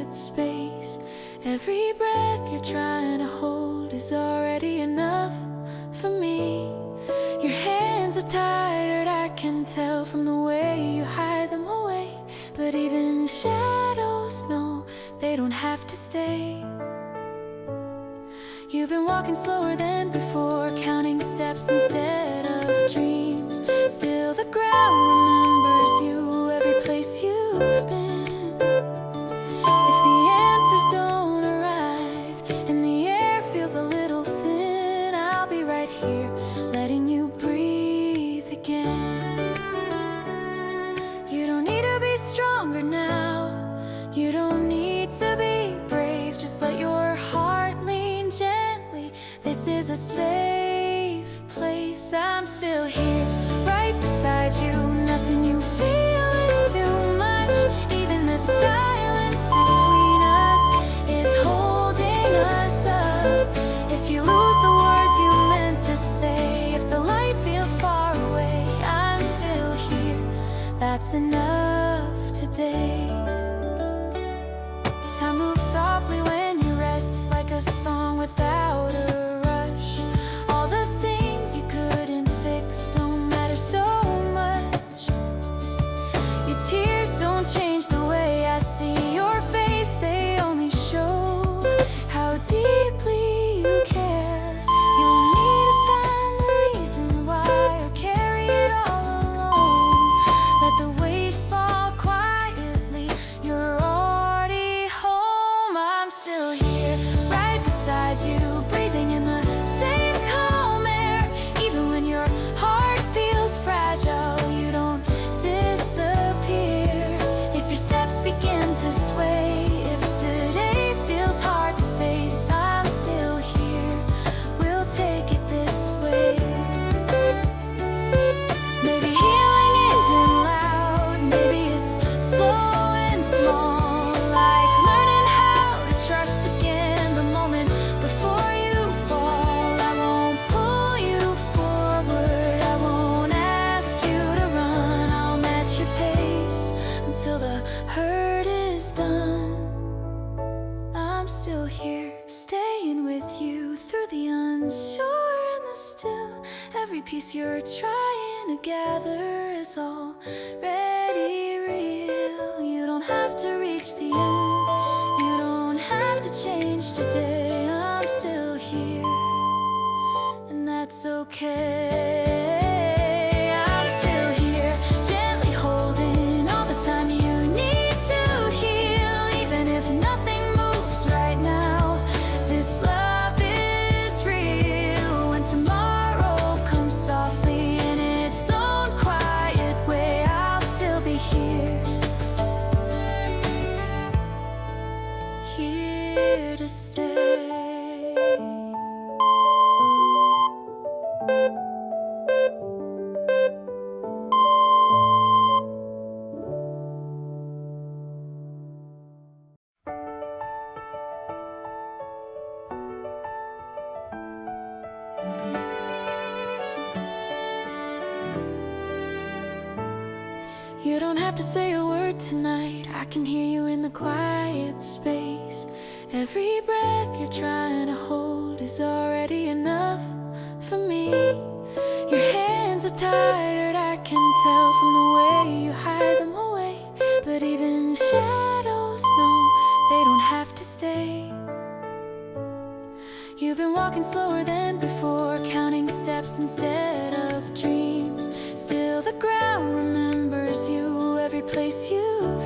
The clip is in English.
quiet space. Every breath you're trying to hold is already enough for me. Your hands are tired, I can tell from the way you hide them away. But even shadows know they don't have to stay. You've been walking slower than before, counting steps instead of dreams. Still the ground remembers you, every place you've been. If the answers don't arrive and the air feels a little thin, I'll be right here, letting you breathe again. You don't need to be stronger now, you don't need to be brave. Just let your heart lean gently. This is a safe place. I'm still here, right beside you. Nothing you feel is too much. Even the silence between us is holding us up. If you lose the words you meant to say, if the light feels far away, I'm still here. That's enough today. Time moves softly when you rest, like a song without a rush. All the things you couldn't fix don't matter so much. Your tears don't change the way I see your face. They only show how deeply you care. You don't need to find the reason why or carry it all alone. Let the weight fall quietly. You're already home. I'm still here, right beside you, breathing in the same calm air. Even when your heart feels fragile, you don't disappear. If your steps begin to sway, if today feels hard to face, I'm still here. We'll take it this way. Maybe healing isn't loud, maybe it's slow and small, like learning how to trust again the moment before you fall. I won't pull you forward, I won't ask you to run. I'll match your pace until the hurt is done. I'm still here, staying with you through the unsure and the still. Every piece you're trying to gather is already real. You don't have to reach the end, you don't have to change today. I'm still here, and that's okay. I'm still here, gently holding all the time you need to heal. Even if nothing moves right now, this love is real. When tomorrow comes softly in its own quiet way, I'll still be here, here to stay. You don't have to say a word tonight, I can hear you in the quiet space. Every breath you're trying to hold is already enough for me. Your hands are tired, I can tell from the way you hide them away. But even shadows know they don't have to stay. You've been walking slower than before, counting steps instead of dreams. Still the ground remembers you, every place you